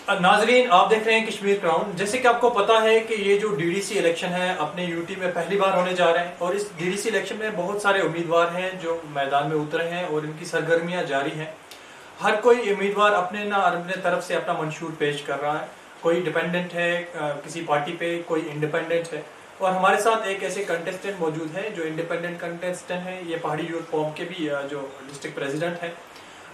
ناظرین، آپ دیکھ رہے ہیں کشمیر کراؤن۔ جیسے کہ آپ کو پتا ہے کہ یہ جو ڈی ڈی سی الیکشن ہے اپنے یو ٹی میں پہلی بار ہونے جا رہے ہیں، اور اس ڈی ڈی سی الیکشن میں بہت سارے امیدوار ہیں جو میدان میں اترے ہیں اور ان کی سرگرمیاں جاری ہیں۔ ہر کوئی امیدوار اپنے طرف سے اپنا منشور پیش کر رہا ہے۔ کوئی ڈیپینڈنٹ ہے کسی پارٹی پہ، کوئی انڈیپینڈنٹ ہے، اور ہمارے ساتھ ایک ایسے کنٹیسٹنٹ موجود ہیں جو انڈیپینڈنٹ کنٹیسٹنٹ ہیں۔ یہ پہاڑی یوتھ فورم کے بھی جو ڈسٹرکٹ پریزیڈنٹ ہیں،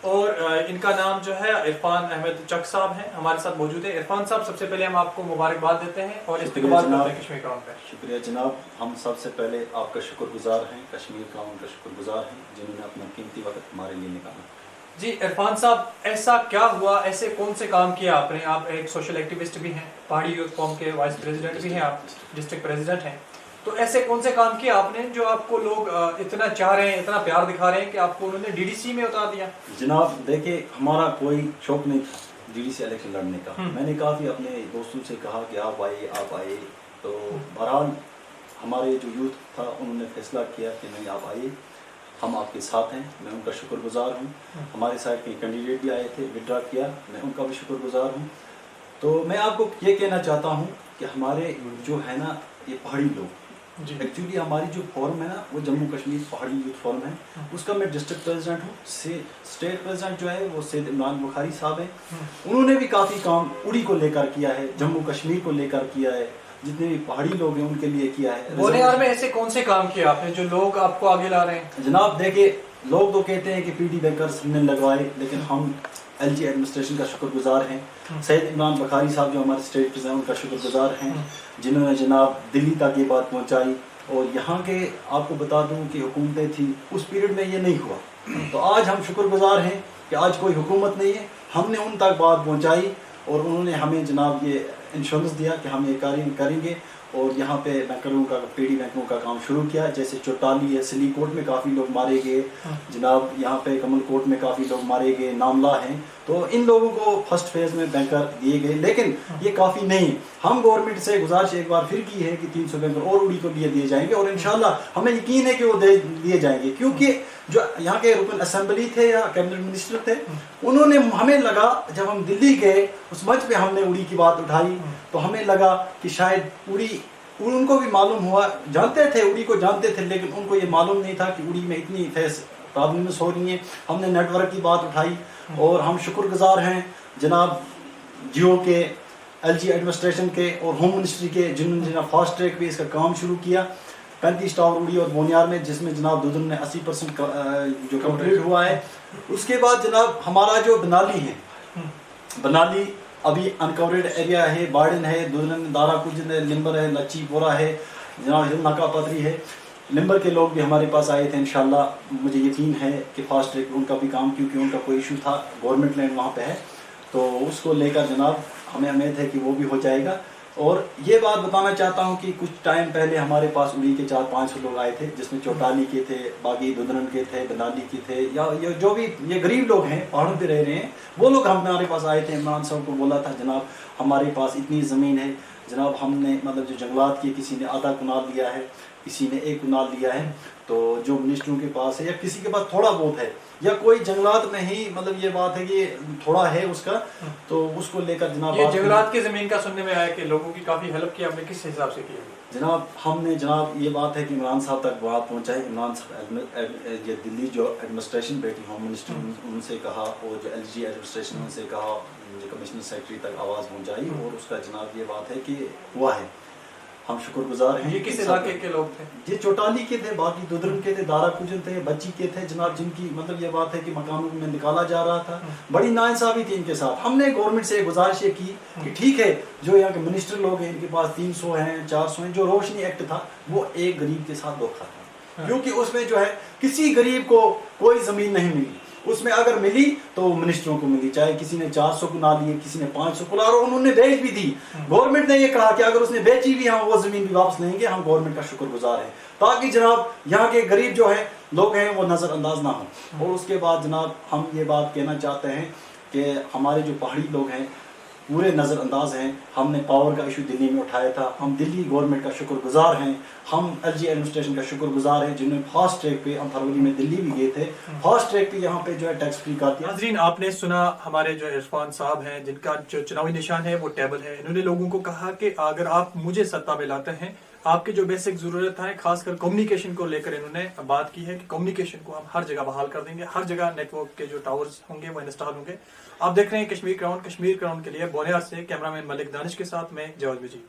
اور ان کا نام جو ہے عرفان احمد چک صاحب ہیں، ہمارے ساتھ موجود ہیں۔ عرفان صاحب، سب سے پہلے ہم آپ کو مبارکباد دیتے ہیں اور استقبال کرتے ہیں کشمیر کراؤن پہ۔ شکریہ جناب، ہم سب سے پہلے آپ کا شکر گزار ہیں، کشمیر کراؤن کا شکر گزار ہیں جنہوں نے اپنا قیمتی وقت ہمارے لیے نکالا۔ جی عرفان صاحب، ایسا کیا ہوا، ایسے کون سے کام کیا آپ نے؟ آپ ایک سوشل ایکٹیوسٹ بھی ہیں، پہاڑی یوتھ فورم کے وائس پریزیڈنٹ بھی ہیں، آپ ڈسٹرکٹ پریزیڈنٹ ہیں، تو ایسے کون سے کام کیا آپ نے جو آپ کو لوگ اتنا چاہ رہے ہیں، اتنا پیار دکھا رہے ہیں کہ آپ کو انہوں نے ڈی ڈی سی میں اتار دیا؟ جناب دیکھیں، ہمارا کوئی شوق نہیں تھا ڈی ڈی سی الیکشن لڑنے کا۔ میں نے کافی اپنے دوستوں سے کہا کہ آپ آئیے، تو بہرحال ہمارے جو یوتھ تھا انہوں نے فیصلہ کیا کہ نہیں، آپ آئیے، ہم آپ کے ساتھ ہیں۔ میں ان کا شکر گزار ہوں۔ ہمارے ساتھ کئی کینڈیڈیٹ بھی آئے تھے، وڈرا کیا، میں ان کا بھی شکر گزار ہوں۔ تو میں آپ کو یہ کہنا چاہتا ہوں کہ ہمارے جو ہے نا یہ پہاڑی لوگ، ایکچولی ہماری جو فورم ہے نا وہ جموں کشمیر پہاڑی یوتھ فورم ہے، اس کا میں ڈسٹرکٹ پریزیڈنٹ ہوں۔ اسٹیٹ پریزیڈنٹ جو ہے وہ سید عمران بخاری صاحب ہیں، انہوں نے بھی کافی کام اڑی کو لے کر کیا ہے، جموں کشمیر کو لے کر کیا ہے، جتنے بھی پہاڑی لوگ ہیں ان کے لیے کیا ہے۔ بونیار میں ایسے کون سے کام کیے آپ نے جو لوگ آپ کو آگے لا رہے ہیں؟ جناب دیکھیں، لوگ تو کہتے ہیں کہ پی ڈی بینکرز ہم نے لگوائے، لیکن ہم ایل جی ایڈمنسٹریشن کا شکر گزار ہیں۔ سید عمران بخاری صاحب جو ہمارے اسٹیٹ پریزیڈنٹ ان کا شکر گزار ہیں، جنہوں نے جناب دلی تک یہ بات پہنچائی۔ اور یہاں کے آپ کو بتا دوں کہ حکومتیں تھیں اس پیریڈ میں یہ نہیں ہوا، تو آج ہم شکر گزار ہیں کہ آج کوئی حکومت نہیں ہے، ہم نے ان تک بات پہنچائی اور انہوں نے ہمیں جناب یہ انشورنس دیا کہ ہم یہ کریں گے، اور یہاں پہ بینکروں کا، پی ڈی بینکوں کا کام شروع کیا۔ جیسے چوٹالی ہے، سلی کوٹ میں کافی لوگ مارے گئے، جناب یہاں پہ کمل کوٹ میں کافی لوگ مارے گئے، ناملا ہیں، تو ان لوگوں کو فرسٹ فیز میں بینکر دیے گئے، لیکن یہ کافی نہیں۔ ہم گورنمنٹ سے گزارش ایک بار پھر کی ہے کہ 300 بینکر اور اڑی کو دیے جائیں گے، اور انشاءاللہ ہمیں یقین ہے کہ وہ دیے جائیں گے، کیونکہ جو یہاں کے رکن اسمبلی تھے یا کیبنٹ منسٹر تھے، انہوں نے، ہمیں لگا جب ہم دلی گئے اس منچ پہ ہم نے اڑی کی بات اٹھائی، تو ہمیں لگا کہ شاید اڑی، ان کو بھی معلوم ہوا، جانتے تھے اڑی کو جانتے تھے، لیکن ان کو یہ معلوم نہیں تھا کہ اڑی میں اتنی پرابلمس ہو رہی ہیں۔ ہم نے نیٹ ورک کی بات اٹھائی، اور ہم شکر گزار ہیں جناب جیو کے، ایل جی ایڈمنسٹریشن کے اور ہوم منسٹری کے، جنہوں نے جناب فاسٹ ٹریک پہ اس کا کام شروع کیا 35 ٹاور اڑی اور بونیار میں، جس میں جناب دودن نے 80% جو کمپلیٹ ہوا ہے۔ اس کے بعد جناب ہمارا جو بنالی ہے، بنالی ابھی انکورڈ ایریا ہے، بارڈن ہے، دودن، دارا کجن ہے، لمبر ہے، لچی پورا ہے، جناب ہل ناکا پتری ہے، لمبر کے لوگ بھی ہمارے پاس آئے تھے۔ انشاءاللہ مجھے یقین ہے کہ فاسٹ ٹریک ان کا بھی کام، کیونکہ ان کا کوئی ایشو تھا، گورنمنٹ لینڈ وہاں پہ ہے، تو اس کو لے کر جناب ہمیں امید ہے کہ وہ بھی ہو جائے گا۔ اور یہ بات بتانا چاہتا ہوں کہ کچھ ٹائم پہلے ہمارے پاس اڑی کے 400-500 لوگ آئے تھے، جس میں چوٹالی کے تھے، باغی دودرن کے تھے، بنالی کے تھے، یا جو بھی یہ غریب لوگ ہیں پہاڑوں پہ رہ رہے ہیں، وہ لوگ ہمارے پاس آئے تھے۔ عمران صاحب کو بولا تھا جناب ہمارے پاس اتنی زمین ہے، جناب ہم نے مطلب جو جنگلات کی، کسی نے آدھا کنال لیا ہے، کسی نے 1 کنال لیا ہے، تو جو منسٹروں کے پاس ہے یا کسی کے پاس تھوڑا بہت ہے، یا کوئی جنگلات میں ہی مطلب یہ بات ہے کہ تھوڑا ہے اس کا، تو اس کو لے کر جناب یہ جنگلات کی زمین کا سننے میں آیا کہ لوگوں کی کافی ہیلپ کی، آپ نے کس حساب سے کیا؟ جناب ہم نے، جناب یہ بات ہے کہ عمران صاحب تک بات پہنچائی، عمران صاحب یہ دلی جو ایڈمنسٹریشن بیٹھی ہوم منسٹر ان سے کہا، اور جو ایل جی ایڈمنسٹریشن ان سے کہا، جو کمشنر سیکرٹری تک آواز پہنچائی، اور اس کا جناب یہ بات ہے کہ ہوا ہے، ہم شکر گزار ہیں۔ یہ کس علاقے کے لوگ تھے؟ یہ چوٹالی کے تھے، باقی دودرن کے تھے، دارا کجن تھے، بچی کے تھے جناب، جن کی مطلب یہ بات ہے کہ مکانوں میں نکالا جا رہا تھا، بڑی ناانصافی تھی ان کے ساتھ۔ ہم نے گورنمنٹ سے گزارش یہ کی کہ ٹھیک ہے، جو یہاں کے منسٹر لوگ ہیں ان کے پاس 300 ہیں، 400 ہیں، جو روشنی ایکٹ تھا وہ ایک غریب کے ساتھ دھوکا تھا، کیونکہ اس میں جو ہے کسی غریب کو کوئی زمین نہیں ملی، اس میں اگر ملی تو منسٹروں کو ملی، چاہے کسی نے 400 کنال لیے، کسی نے 500 کنال، اور انہوں نے بیچ بھی دی۔ گورنمنٹ نے یہ کہا کہ اگر اس نے بیچی بھی ہم وہ زمین بھی واپس لیں گے، ہم گورنمنٹ کا شکر گزار ہیں، تاکہ جناب یہاں کے غریب جو ہیں لوگ ہیں وہ نظر انداز نہ ہوں۔ اور اس کے بعد جناب ہم یہ بات کہنا چاہتے ہیں کہ ہمارے جو پہاڑی لوگ ہیں پورے نظر انداز ہیں. ہم نے پاور کا ایشو دلی میں اٹھایا تھا. ہم دلی گورنمنٹ کا شکر گزار ہیں. ہم LG ایڈمنسٹریشن کا شکر گزار ہیں جنہوں نے فاسٹ ٹریک پہ, ہم فروری میں دلی بھی گئے تھے, فاسٹ ٹریک پہ یہاں پہ جو ہے ٹیکس فری کر دیا. ناظرین آپ نے سنا ہمارے جو عرفان صاحب ہیں جن کا جو چناوی نشان ہے وہ ٹیبل ہے. انہوں نے لوگوں کو کہا کہ اگر آپ مجھے سطح میں لاتے ہیں, آپ کی جو بیسک ضرورت ہے خاص کر کمیونیکیشن کو لے کر انہوں نے بات کی ہے کہ کمیونیکیشن کو ہم ہر جگہ بحال کر دیں گے, ہر جگہ نیٹ ورک کے جو ٹاورز ہوں گے وہ انسٹال ہوں گے. آپ دیکھ رہے ہیں کشمیر کراؤن کے لیے بونیار سے کیمرہ مین ملک دانش کے ساتھ میں جواد مجید.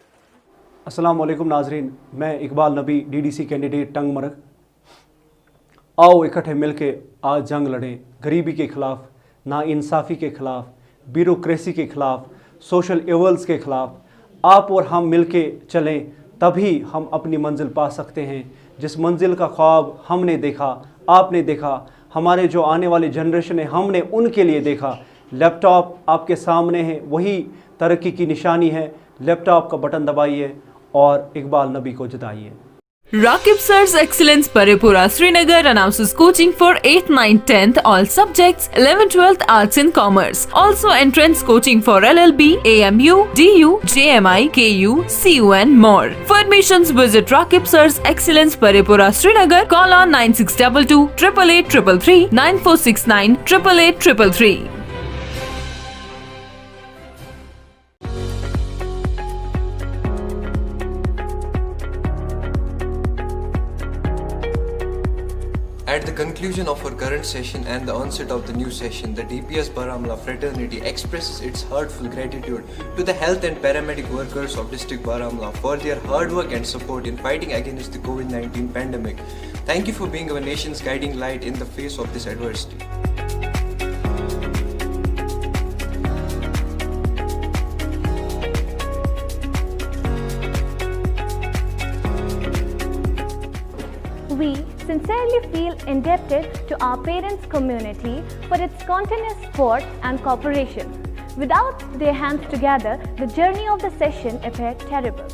السلام علیکم ناظرین, میں اقبال نبی DDC کینڈیڈیٹ ٹنگ مرگ. آؤ اکٹھے مل کے آج جنگ لڑیں غریبی کے خلاف, ناانصافی کے خلاف, بیوروکریسی کے خلاف, سوشل ایولز کے خلاف. آپ اور ہم مل کے چلیں تبھی ہم اپنی منزل پا سکتے ہیں. جس منزل کا خواب ہم نے دیکھا, آپ نے دیکھا, ہمارے جو آنے والی جنریشن ہے ہم نے ان کے لیے دیکھا. لیپ ٹاپ آپ کے سامنے ہے, وہی ترقی کی نشانی ہے. لیپ ٹاپ کا بٹن دبائیے اور اقبال نبی کو جتائیے. Rakib Sir's Excellence Paripura Srinagar announces coaching for 8th, 9th, 10th all subjects, 11th, 12th Arts and Commerce. Also entrance coaching for LLB, AMU, DU, JMI, KU, CU and more. For admissions visit Rakib Sir's Excellence Paripura Srinagar. Call on 9622 888 333 9469 888 333. At the conclusion of our current session and the onset of the new session, the DPS Baramulla fraternity expresses its heartfelt gratitude to the health and paramedic workers of district Baramulla for their hard work and support in fighting against the COVID-19 pandemic. Thank you for being our nation's guiding light in the face of this adversity. We sincerely feel indebted to our parents' community for its continuous support and cooperation. Without their hands together, the journey of the session appeared terrible.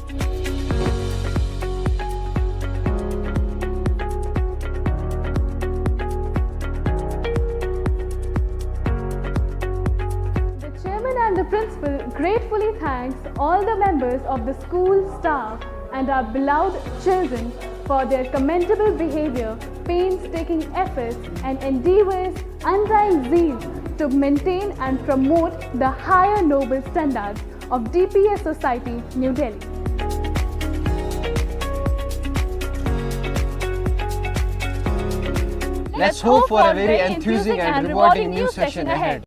The chairman and the principal gratefully thanks all the members of the school staff and our beloved children for their commendable behavior, painstaking efforts and endeavors, undying zeal to maintain and promote the higher noble standards of DPS Society, New Delhi. Let's hope for a very enthusing and rewarding new session ahead.